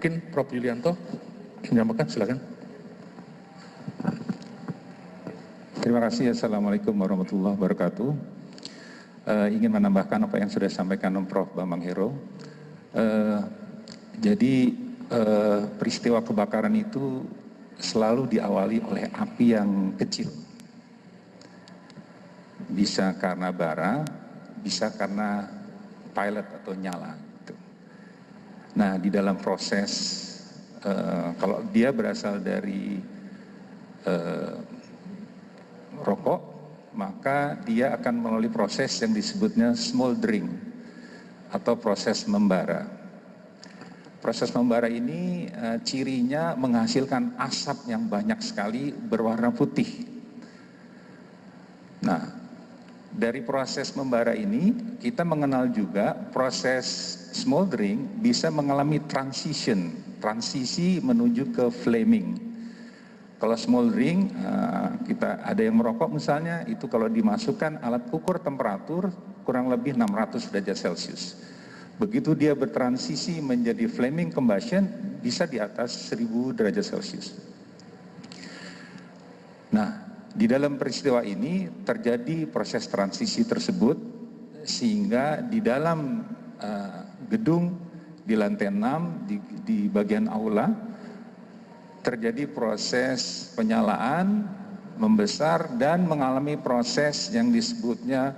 Mungkin Prof. Yulianto menyampaikan, silakan. Terima kasih. Assalamualaikum warahmatullahi wabarakatuh. Ingin menambahkan apa yang sudah disampaikan Prof. Bambang Hero. Jadi peristiwa kebakaran itu selalu diawali oleh api yang kecil. Bisa karena bara, bisa karena pilot atau nyala. Gitu. Nah, di dalam proses, kalau dia berasal dari rokok, maka dia akan melalui proses yang disebutnya smoldering atau proses membara. Proses membara ini cirinya menghasilkan asap yang banyak sekali berwarna putih. Nah, dari proses membara ini kita mengenal juga proses smoldering bisa mengalami transisi menuju ke flaming. Kalau smoldering, kita ada yang merokok misalnya, itu kalau dimasukkan alat ukur temperatur kurang lebih 600 derajat Celcius. Begitu dia bertransisi menjadi flaming combustion, bisa di atas 1000 derajat Celcius. Nah, di dalam peristiwa ini terjadi proses transisi tersebut, sehingga di dalam gedung di lantai 6, di bagian aula, terjadi proses penyalaan, membesar, dan mengalami proses yang disebutnya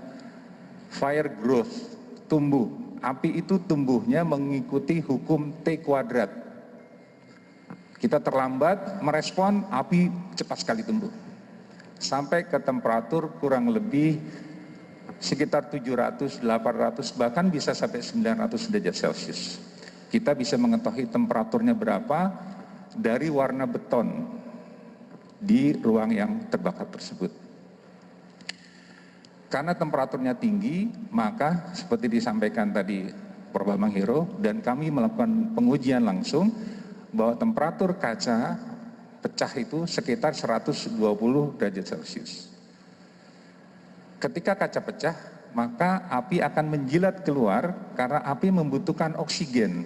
fire growth, tumbuh. Api itu tumbuhnya mengikuti hukum T kuadrat. Kita terlambat merespon, api cepat sekali tumbuh. Sampai ke temperatur kurang lebih sekitar 700, 800, bahkan bisa sampai 900 derajat Celcius. Kita bisa mengetahui temperaturnya berapa dari warna beton di ruang yang terbakar tersebut. Karena temperaturnya tinggi, maka seperti disampaikan tadi Prof. Bambang Hero, dan kami melakukan pengujian langsung bahwa temperatur kaca pecah itu sekitar 120 derajat Celcius. Ketika kaca pecah, maka api akan menjilat keluar karena api membutuhkan oksigen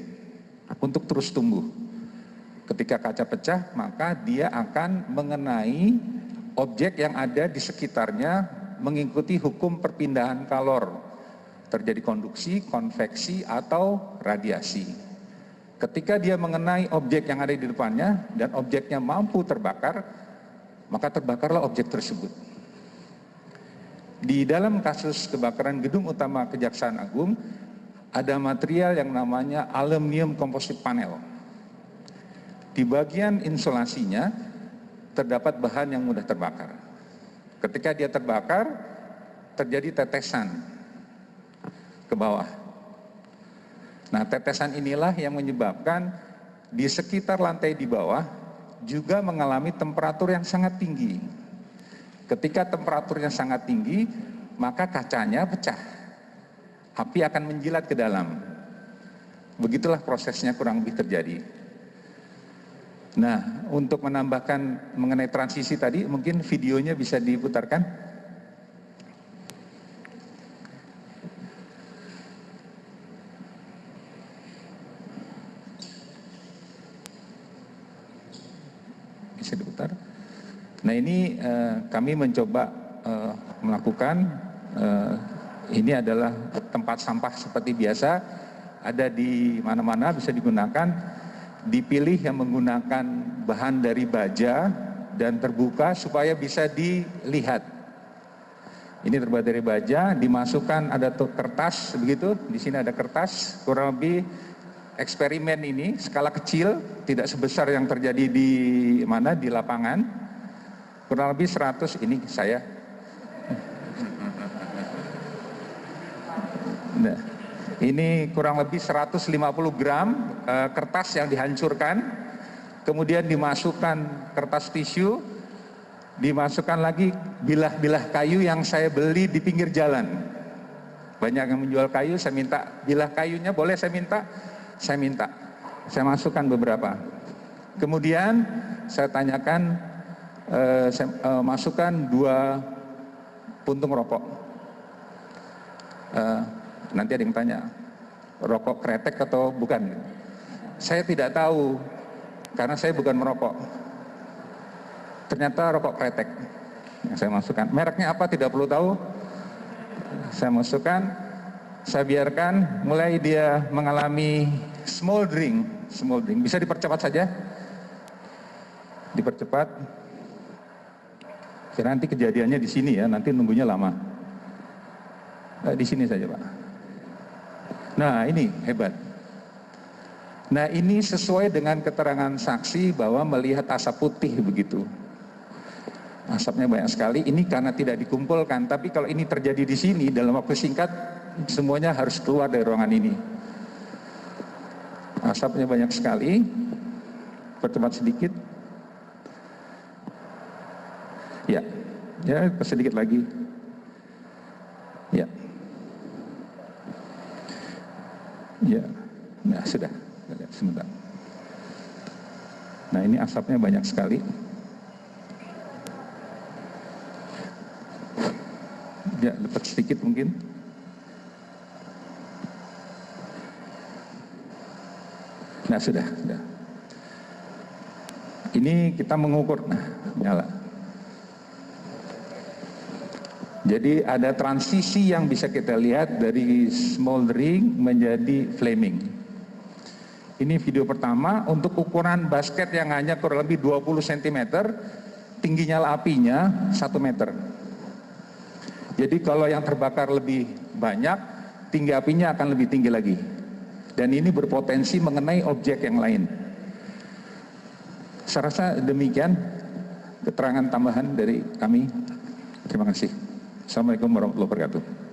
untuk terus tumbuh. Ketika kaca pecah, maka dia akan mengenai objek yang ada di sekitarnya mengikuti hukum perpindahan kalor. Terjadi konduksi, konveksi, atau radiasi. Ketika dia mengenai objek yang ada di depannya dan objeknya mampu terbakar, maka terbakarlah objek tersebut. Di dalam kasus kebakaran gedung utama Kejaksaan Agung, ada material yang namanya aluminium composite panel. Di bagian insulasinya terdapat bahan yang mudah terbakar. Ketika dia terbakar, terjadi tetesan ke bawah. Nah, tetesan inilah yang menyebabkan di sekitar lantai di bawah juga mengalami temperatur yang sangat tinggi. Ketika temperaturnya sangat tinggi, maka kacanya pecah. Api akan menjilat ke dalam. Begitulah prosesnya kurang lebih terjadi. Nah, untuk menambahkan mengenai transisi tadi, mungkin videonya bisa diputarkan. Bisa diputar. Nah, ini kami mencoba melakukan, ini adalah tempat sampah seperti biasa, ada di mana-mana, bisa digunakan. Dipilih yang menggunakan bahan dari baja dan terbuka supaya bisa dilihat. Ini terbuat dari baja, dimasukkan ada kertas begitu, di sini ada kertas, kurang lebih eksperimen ini skala kecil, tidak sebesar yang terjadi di mana di lapangan. Kurang lebih 100, ini saya. Nah, ini kurang lebih 150 gram kertas yang dihancurkan, kemudian dimasukkan kertas tisu, dimasukkan lagi bilah-bilah kayu yang saya beli di pinggir jalan. Banyak yang menjual kayu, saya minta bilah kayunya, boleh saya minta? Saya minta. Saya masukkan beberapa. Kemudian saya tanyakan, saya masukkan 2 puntung rokok. Nanti ada yang tanya, rokok kretek atau bukan? saya tidak tahu karena saya bukan merokok. Ternyata rokok kretek yang saya masukkan. Mereknya apa tidak perlu tahu. Saya masukkan, saya biarkan, mulai dia mengalami smoldering. Bisa dipercepat saja, dipercepat. Oke, nanti kejadiannya di sini ya, nanti nunggunya lama. Di sini saja Pak. Nah ini hebat. Nah ini sesuai dengan keterangan saksi bahwa melihat asap putih begitu. Asapnya banyak sekali, ini karena tidak dikumpulkan, tapi kalau ini terjadi di sini dalam waktu singkat, semuanya harus keluar dari ruangan ini. Asapnya banyak sekali, percepat sedikit. Ya, sedikit lagi. Ya. Nah sudah, lihat sebentar. Nah ini asapnya banyak sekali. Ya, lepas sedikit mungkin. Nah sudah. Ini kita mengukur, nah nyala. Jadi ada transisi yang bisa kita lihat dari smoldering menjadi flaming. Ini video pertama untuk ukuran basket yang hanya kurang lebih 20 cm, tingginya apinya 1 meter. Jadi kalau yang terbakar lebih banyak, tinggi apinya akan lebih tinggi lagi. Dan ini berpotensi mengenai objek yang lain. Saya rasa demikian keterangan tambahan dari kami. Terima kasih. Assalamualaikum warahmatullahi wabarakatuh.